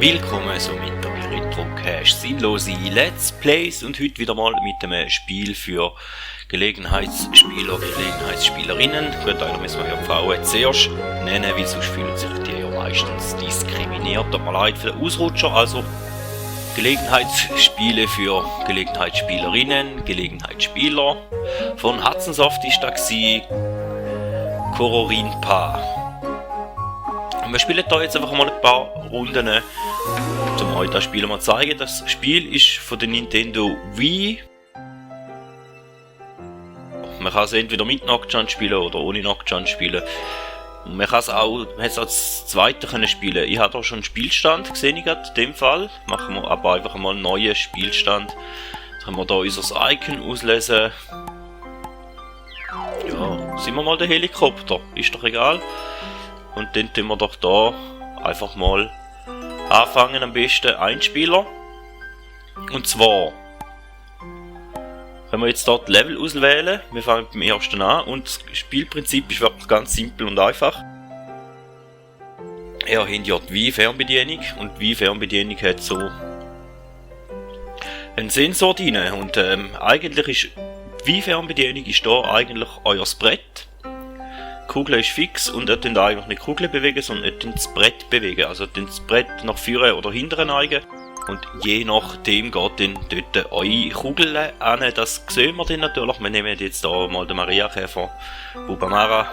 Willkommen somit bei Retrocast Sinnlose Let's Plays und heute wieder mal mit einem Spiel für Gelegenheitsspieler, Gelegenheitsspielerinnen. Gut, einer müssen wir ja Frauen zuerst nennen, weil sonst fühlen sich die ja meistens diskriminiert. Tut mir leid für den Ausrutscher, also Gelegenheitsspiele für Gelegenheitsspielerinnen, Gelegenheitsspieler. Von Hudson Soft ist das Kororinpa. Und wir spielen da jetzt einfach mal ein paar Runden, um euch das Spiel mal zu zeigen. Das Spiel ist von der Nintendo Wii. Man kann es entweder mit Nocturne spielen oder ohne Nocturne spielen. Und man kann es auch als zweite spielen. Ich habe da schon einen Spielstand gesehen, in dem Fall. Machen wir aber einfach mal einen neuen Spielstand. Jetzt können wir da unser Icon auslesen. Ja, sind wir mal der Helikopter, ist doch egal. Und dann tun wir doch da einfach mal anfangen, am besten Einspieler. Und zwar können wir jetzt dort Level auswählen. Wir fangen beim ersten an und das Spielprinzip ist wirklich ganz simpel und einfach. Ihr habt ja die Wii-Fernbedienung und die Wii-Fernbedienung hat so einen Sensor drin. Und eigentlich ist die Wii-Fernbedienung ist da eigentlich euer Brett. Die Kugel ist fix und ihr könnt eigentlich nicht die Kugel bewegen, sondern ihr könnt das Brett bewegen. Also ihr könnt das Brett nach vorne oder hinten neigen. Und je nachdem geht dann dort eure Kugel an. Das sehen wir dann natürlich. Wir nehmen jetzt hier mal den Mariakäfer Bubamara.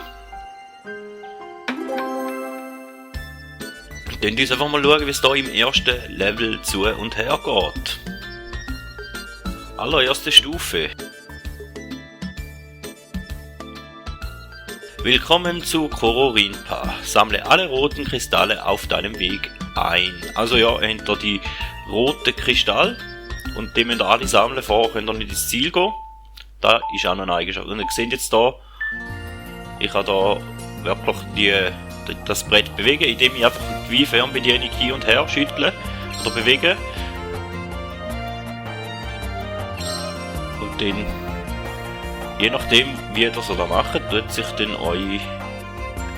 Dann uns einfach mal schauen, wie es hier im ersten Level zu und her geht. Allererste Stufe. Willkommen zu Kororinpa. Sammle alle roten Kristalle auf deinem Weg ein. Also ja, ihr habt hier die roten Kristalle und die müsst ihr alle sammeln, vorher könnt ihr nicht ins Ziel gehen. Da ist auch eine Eigenschaft. Und ihr seht jetzt hier, ich kann da wirklich das Brett bewegen, indem ich einfach die Wii-Fernbedienung hin und her schüttle oder bewege. Und dann, je nachdem wie ihr das da macht, tut sich dann eure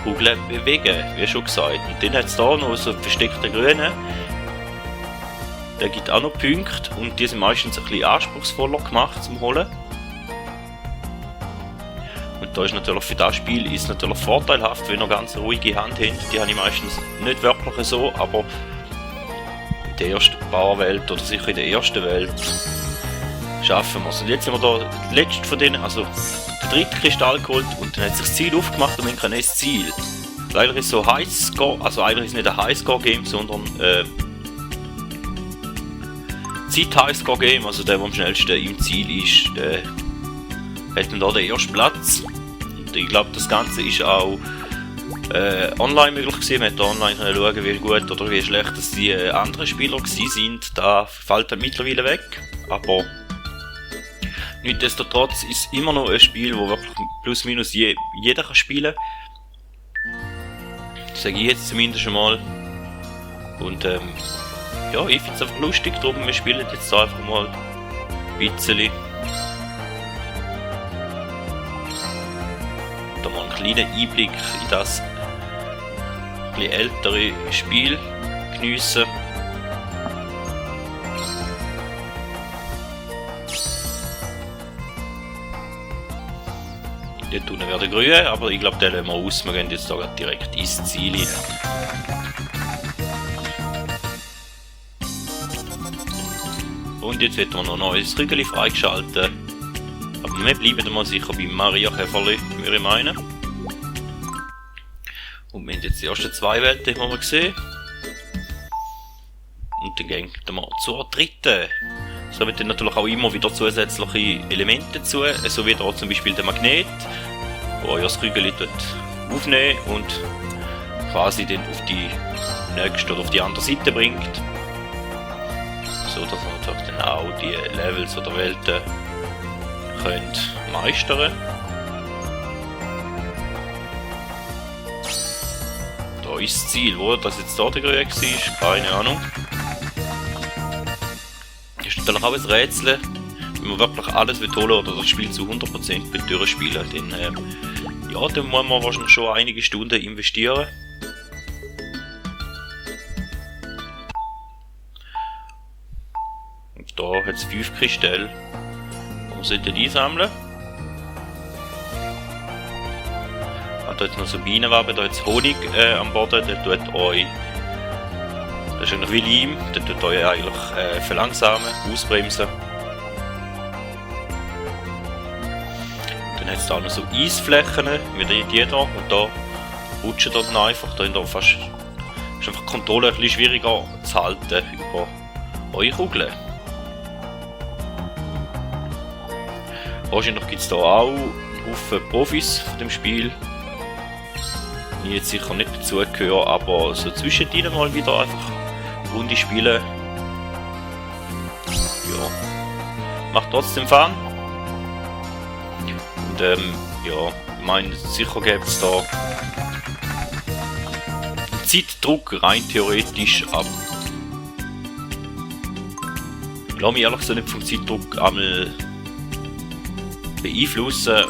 Kugel bewegen, wie schon gesagt. Und dann hat es hier noch so einen versteckten grünen. Der gibt auch noch Punkte und die sind meistens ein bisschen anspruchsvoller gemacht zum Holen. Und da ist natürlich für das Spiel ist natürlich vorteilhaft, wenn ihr ganz ruhige Hand habt. Die habe ich meistens nicht wirklich so, aber in der ersten Powerwelt oder sicher in der ersten Welt schaffen wir es. Und jetzt haben wir da den letzten von denen, also den dritten Kristall geholt und dann hat sich das Ziel aufgemacht und dann kann das Ziel. Eigentlich ist es so Highscore, also eigentlich ist es nicht ein Highscore-Game, sondern Zeit-Highscore-Game, also der am schnellsten im Ziel ist, der hat dann da den ersten Platz. Und ich glaube, das Ganze ist auch online möglich gewesen. Man hat online können schauen, wie gut oder wie schlecht dass die anderen Spieler gewesen sind. Da fällt er mittlerweile weg, aber nichtsdestotrotz ist es immer noch ein Spiel, wo wirklich plus minus jeder kann spielen. Das sage ich jetzt zumindest schon mal. Und ja, ich finde es einfach lustig, darum wir spielen jetzt einfach mal ein bisschen. Da mal einen kleinen Einblick in das ein bisschen ältere Spiel geniessen. Dort unten wäre der grün, aber ich glaube, den lassen wir aus. Wir gehen jetzt da direkt ins Ziel rein. Und jetzt wird noch ein neues Rügeli freigeschaltet. Aber wir bleiben mal sicher beim Mariakäferli, würde ich meinen. Und wir haben jetzt die ersten zwei Welten die wir gesehen. Und dann gehen wir zur dritten. So wird dann natürlich auch immer wieder zusätzliche Elemente dazu, so wie da zum Beispiel der Magnet, wo euer Rügeli aufnehmen und quasi dann auf die nächste oder auf die andere Seite bringt. So dass ihr natürlich dann auch die Levels oder Welten könnt meistern. Da ist das Ziel, wo das jetzt da der Grün war, keine Ahnung. Das ist natürlich auch ein Rätsel, wenn man wirklich alles holen oder das Spiel zu 100% durchspielen, dann ja, dann muss man wahrscheinlich schon einige Stunden investieren. hat es 5 Kristalle. Wir sollten die einsammeln. Da hat noch so Bienenwaben, da hat es Honig am Boden, der tut euch. Das ist eigentlich wie Leim, der tut euch eigentlich verlangsamen, ausbremsen. Dann hat es da noch so Eisflächen, wie die hier. Und da rutschen dann einfach, da ist fast. Ist einfach die Kontrolle ein bisschen schwieriger zu halten über eure Kugeln. Wahrscheinlich gibt es da auch einen Haufen Profis von dem Spiel. Ich jetzt sicher nicht dazugehören, aber so zwischendrin mal wieder einfach Runde spielen. Ja, macht trotzdem Fun. Und ja, ich meine, sicher gäbe es da einen Zeitdruck rein theoretisch, aber ich lasse mich ehrlich gesagt nicht vom Zeitdruck einmal beeinflussen.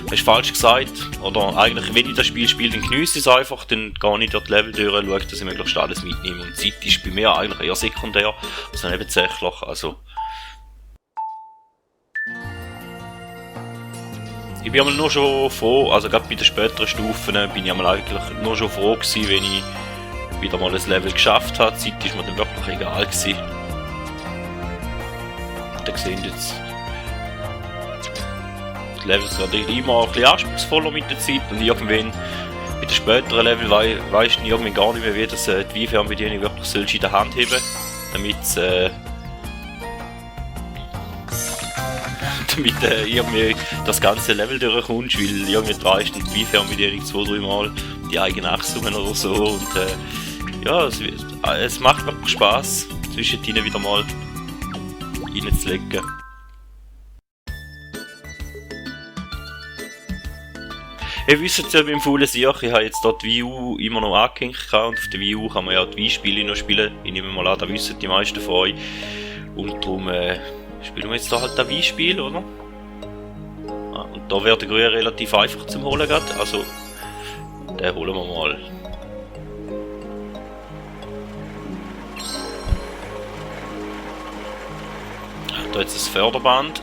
Das ist falsch gesagt, oder eigentlich, wenn ich das Spiel spiele, dann geniesse ich es einfach, dann gehe ich durch die Level durch, schaue, dass ich möglichst alles mitnehme. Und Zeit ist bei mir eigentlich eher sekundär, also nebensächlich, also. Ich bin einmal nur schon froh, also gerade bei den späteren Stufen bin ich einmal eigentlich nur schon froh gewesen, wenn ich wieder mal ein Level geschafft habe. Die Zeit ist mir dann wirklich egal gewesen. Da sehen jetzt die Levels werden immer ein bisschen anspruchsvoller mit der Zeit und irgendwann mit den späteren Level weisst du irgendwann gar nicht mehr, wie das die Wi-Fi-Fernbedienung wirklich in der Hand heben, damit irgendwie das ganze Level durchkommst, weil irgendwie dreist die Wi-Fi-Fernbedienung 2-3 Mal die eigene Achse oder so und ja, es macht wirklich Spaß, zwischendrin wieder mal reinzulegen. Ihr wisst ja beim faulen Sieg, ich habe jetzt dort die Wii U immer noch angehängt und auf der Wii U kann man ja die Wii-Spiele noch spielen. Ich nehme mal an, das wissen die meisten von euch. Und darum spielen wir jetzt da halt das Wii-Spiel, oder? Ah, und da wäre der Grün relativ einfach zum Holen gerade, also den holen wir mal. Da jetzt das Förderband.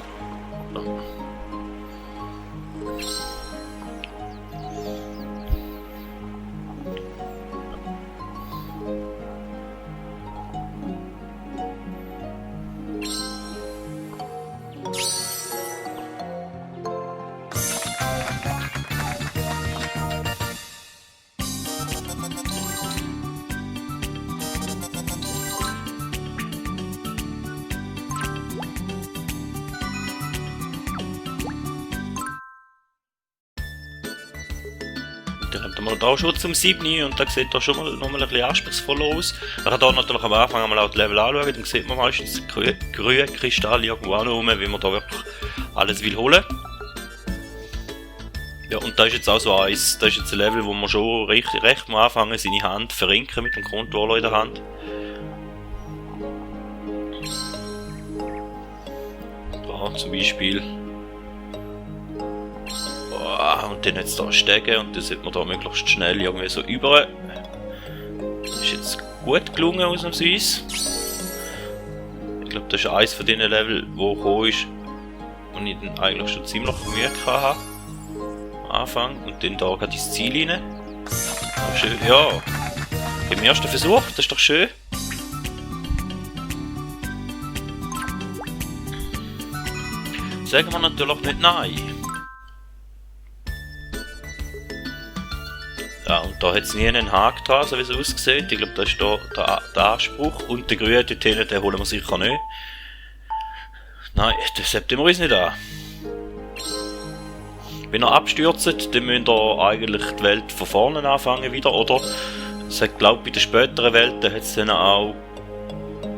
Dann haben wir da schon zum 7 und da sieht er schon mal noch mal ein bisschen anspruchsvoller aus. Man kann hier natürlich am Anfang einmal auch die Level anschauen, dann sieht man meistens grüne Kristalle irgendwo rum, wenn man da wirklich alles will holen. Ja, und da ist jetzt auch so eins, da ist jetzt ein Level, wo man schon recht mal anfangen, seine Hand verrenken mit dem Controller in der Hand. Da zum Beispiel. Und dann jetzt da Stege und dann sollte man da möglichst schnell irgendwie so über. Ist jetzt gut gelungen ausnahmsweise. Ich glaube, das ist eins von diesen Level, wo gekommen ist und ich dann eigentlich schon ziemlich Mühe hatte am Anfang. Und dann da gerade ins Ziel rein. Schön, ja. Im ersten Versuch, das ist doch schön. Sagen wir natürlich nicht nein. Ja, und da hat es nie einen Haken dran, so wie es aussieht. Ich glaube, das ist da der Anspruch. Und den grünen dort hinten, den holen wir sicher nicht. Nein, das setzen wir uns nicht an. Wenn ihr abstürzt, dann müsst ihr eigentlich die Welt von vorne anfangen wieder, oder? Es hat, glaube ich, bei den späteren Welten hat es dann auch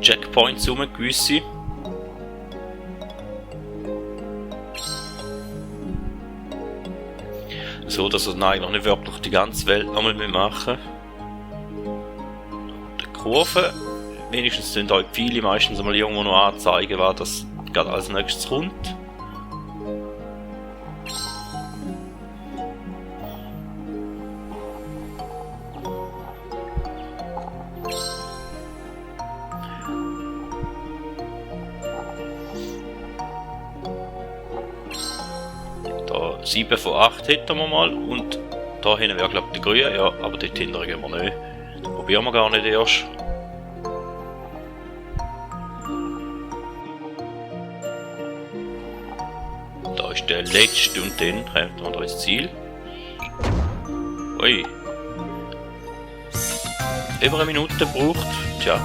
Checkpoints gewisse. So, dass wir dann eigentlich nicht wirklich die ganze Welt nochmal machen. Die Kurve, wenigstens sind euch viele meistens mal irgendwo noch anzeigen, was das gerade als nächstes kommt. Da 7 von 8 hätten wir mal und da hinten wäre glaube ich der Grüne, ja, aber dort hinten gehen wir nicht. Probieren wir gar nicht erst. Da ist der letzte und dann kommt man da ins Ziel. Ui. Über eine Minute gebraucht. Tja.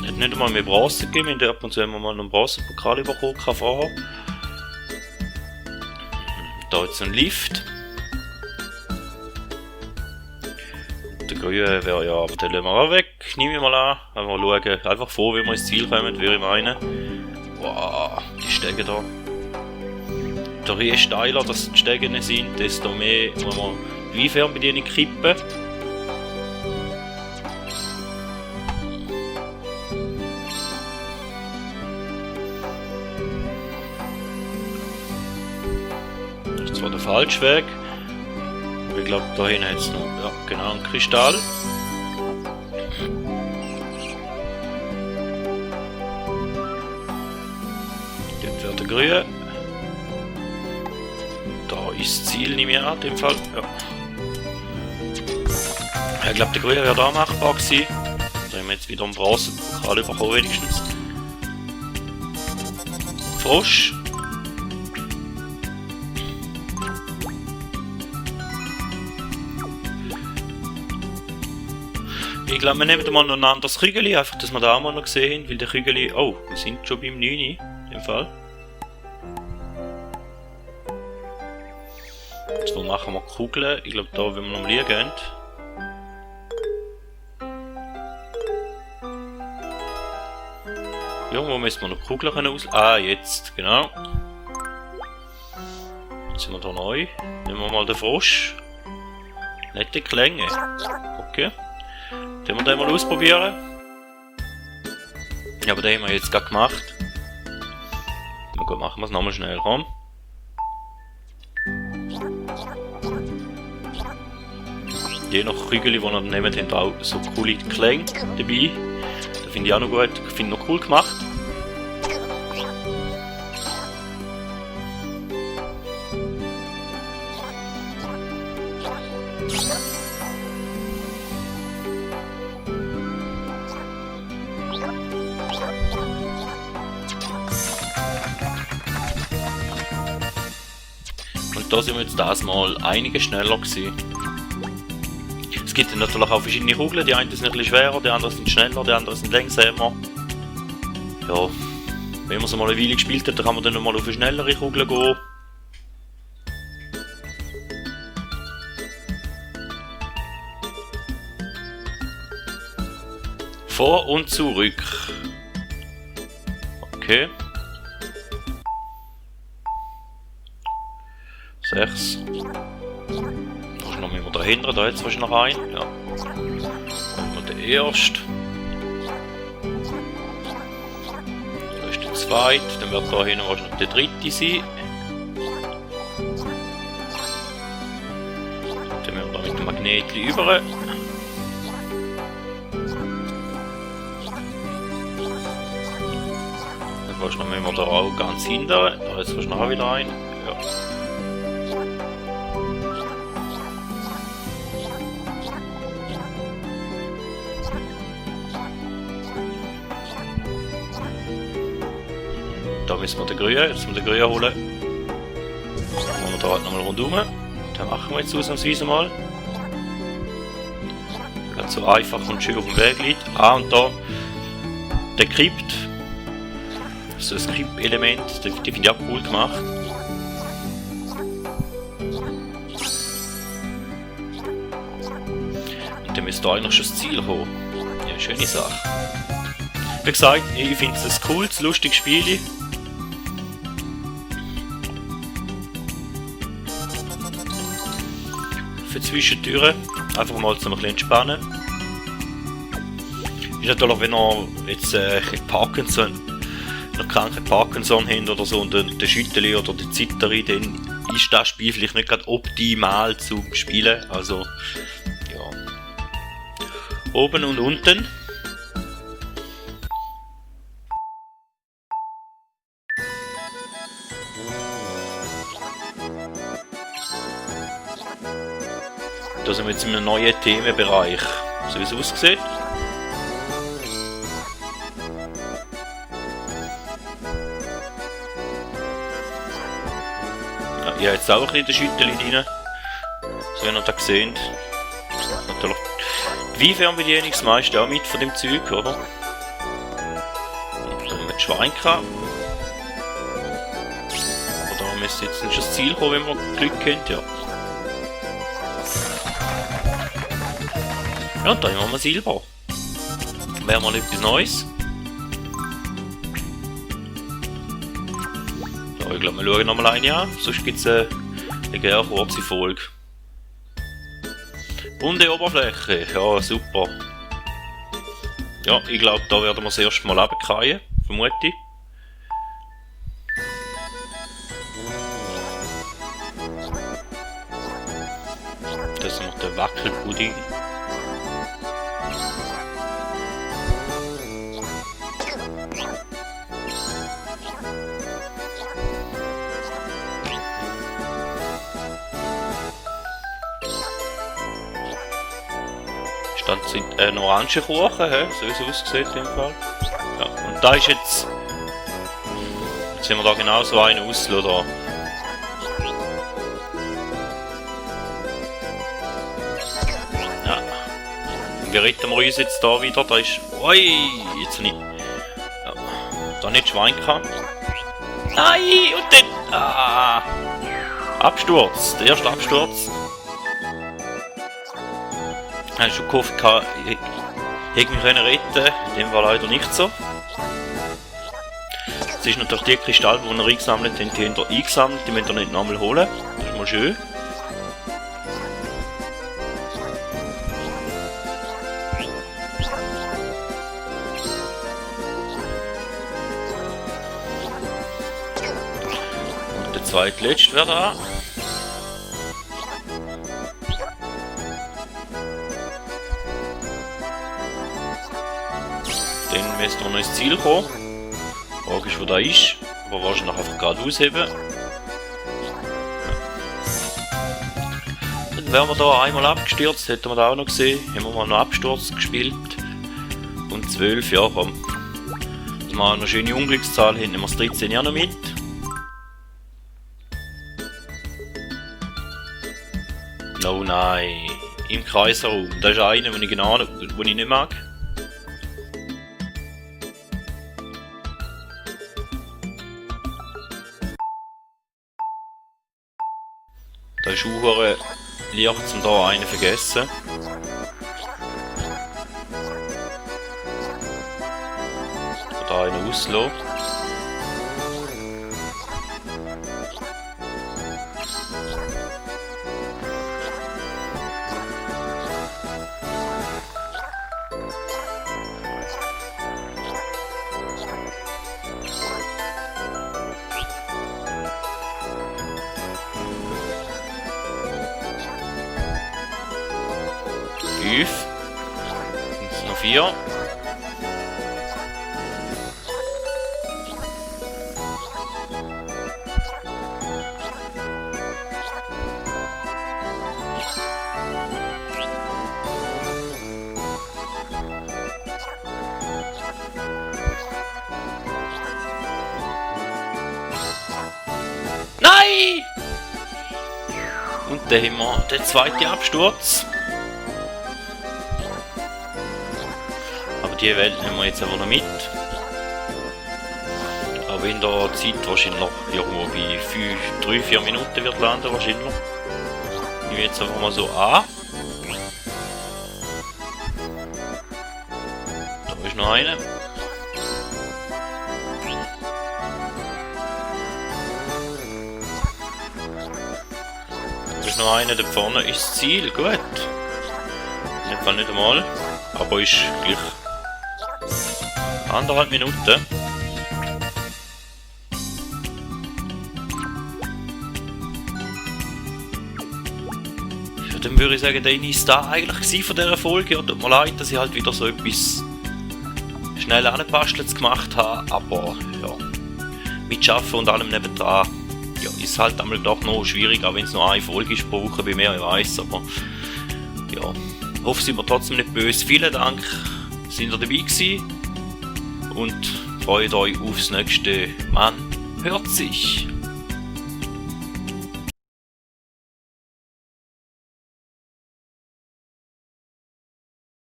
Hat nicht einmal mehr Bronze gegeben, in der ab und zu haben wir mal einen Bronzepokal bekommen vorher. Da jetzt ein Lift. Der Grüne wäre ja, aber den lassen wir auch weg, nehme ich mal an. Einfach schauen, einfach vor, wie wir ins Ziel kommen, würde ich meinen. Wow, die Stege da. Je steiler das die Stegen sind, desto mehr muss man die Weinfernbedienung kippen. Das ist zwar der falsche Weg, aber ich glaube da hinten hat es noch, ja genau, einen Kristall. Dort wird der Grüne. Da ist das Ziel nicht mehr an, in dem Fall. Ja. Ich glaube, der Grüne wäre da machbar gewesen. Da haben wir jetzt wieder einen Bronzepokal bekommen, wenigstens. Frosch. Ich glaube, wir nehmen mal noch ein anderes Kügel, einfach, dass wir da auch mal noch sehen, weil der Kügel. Oh, wir sind schon beim 9. In dem Fall. Wo machen wir Kugeln? Ich glaube, da, wenn wir noch liegen. Ja, wo müssen wir noch Kugeln aus? Ah, jetzt, genau. Jetzt sind wir da neu. Nehmen wir mal den Frosch. Nette Klänge. Okay. Den wir den mal ausprobieren. Ja, aber den haben wir jetzt gerade gemacht. Na gut, machen wir es nochmal schnell, komm. Je nach Kügel, die wir nehmen, haben auch so coole Klänge dabei. Das finde ich auch noch gut, ich finde noch cool gemacht. Und da sind wir jetzt das mal einige schneller gewesen. Es gibt natürlich auch verschiedene Kugeln, die einen sind ein bisschen schwerer, die anderen sind schneller, die anderen sind langsamer. Ja, wenn man so mal eine Weile gespielt hat, dann kann man dann nochmal auf eine schnellere Kugel gehen. Vor und zurück. Okay. 6. Noch müssen wir dahinter, da jetzt wahrscheinlich noch ein. Ja. Und der erste. Da ist der zweite, dann wird da hinten wahrscheinlich der dritte sein. Dann müssen wir da mit dem Magnetli über. Dann wahrscheinlich müssen wir da auch ganz hinten. Da ist wahrscheinlich auch wieder ein. Ja. Da müssen wir den Grünen, jetzt müssen wir den Grünen holen. Dann machen wir da halt nochmal rundherum. Dann machen wir jetzt ausnahmsweise mal. Ganz so einfach und schön auf dem Weg liegt. Ah, und da der Krypt. So ein Krypt-Element, die finde ich auch cool gemacht. Und dann müsste da eigentlich schon das Ziel haben. Ja, schöne Sache. Wie gesagt, ich finde es ein cooles, lustiges Spiel. Für Zwischentüren. Einfach mal zum ein bisschen entspannen. Ist natürlich, wenn ihr jetzt Parkinson, noch kranke Parkinson habt oder so und den Schütteli oder den Zitteri, dann ist das Spiel vielleicht nicht gerade optimal zum Spielen. Also, ja. Oben und unten. Da sind wir jetzt in einem neuen Themenbereich. So wie es aussieht. Ja, ich habe jetzt auch ein bisschen den Schütteli rein. So wie ihr da seht. Natürlich die Fernbedienung das meiste auch mit von dem Zeug, oder? Da haben wir die Schwein gehabt. Aber da müsste jetzt nicht das Ziel kommen, wenn man Glück kennt, ja. Ja, und da haben wir Silber. Wäre mal etwas Neues. Ja, ich glaube, wir schauen nochmal eine an, sonst gibt es eine gerne kurze Folge. Runde Oberfläche, ja super. Ja, ich glaube, da werden wir das erste Mal runterfallen, vermute ich. Das ist noch der Wackelpudding. Dann sind ein Orangenkuchen, so wie es aussieht in dem Fall. Ja, und da ist jetzt haben wir da genau so einen auslassen. Ja. Und wie retten wir uns jetzt da wieder? Da ist. Ui, jetzt nicht. Ja. Da nicht Schwein gehabt. Nein! Und dann. Ah! Absturz, der erste Absturz. Ich habe schon gehofft, ich hätte mich retten. Dem war leider nicht so. Es ist natürlich die Kristalle, die wir eingesammelt haben, die haben wir eingesammelt, die müssen wir nicht nochmal holen. Das ist mal schön. Und der zweitletzte wäre da. Dann müssen wir noch ins Ziel kommen. Die Frage ist, wo der ist. Aber wahrscheinlich einfach gerade ausheben. Ja. Dann wären wir da einmal abgestürzt, hätten wir da auch noch gesehen. Haben wir mal einen Absturz gespielt. Und 12, ja komm. Dass wir eine schöne Unglückszahl haben, nehmen wir das 13 ja noch mit. Oh nein. Im Kreisraum. Da ist einer, den ich nicht mag. Da ist auch leicht, um da einen zu vergessen. Da einen auslassen. Jetzt noch 4. Nein! Und dann haben wir den zweiten Absturz. Die Welt nehmen wir jetzt einfach noch mit. Aber in der Zeit wahrscheinlich noch irgendwo bei 3-4 Minuten wird landen wahrscheinlich. Ich nehme jetzt einfach mal so an. Da ist noch eine. Da ist noch eine, da vorne ist das Ziel, gut. In dem Fall nicht einmal, aber ist gleich 1,5 Minuten. Ja, dann würde ich sagen, der ist da eigentlich von dieser Folge. Ja, tut mir leid, dass ich halt wieder so etwas schnell angebastelt gemacht habe, aber ja, mit Arbeiten und allem nebendran, ja, ist halt einmal doch noch schwierig, auch wenn es nur eine Folge ist pro Woche bei mir, ich weiss, aber ja, hoffe, Sie sind mir trotzdem nicht böse. Vielen Dank, sind ihr dabei gewesen und freut euch aufs nächste. Man hört sich.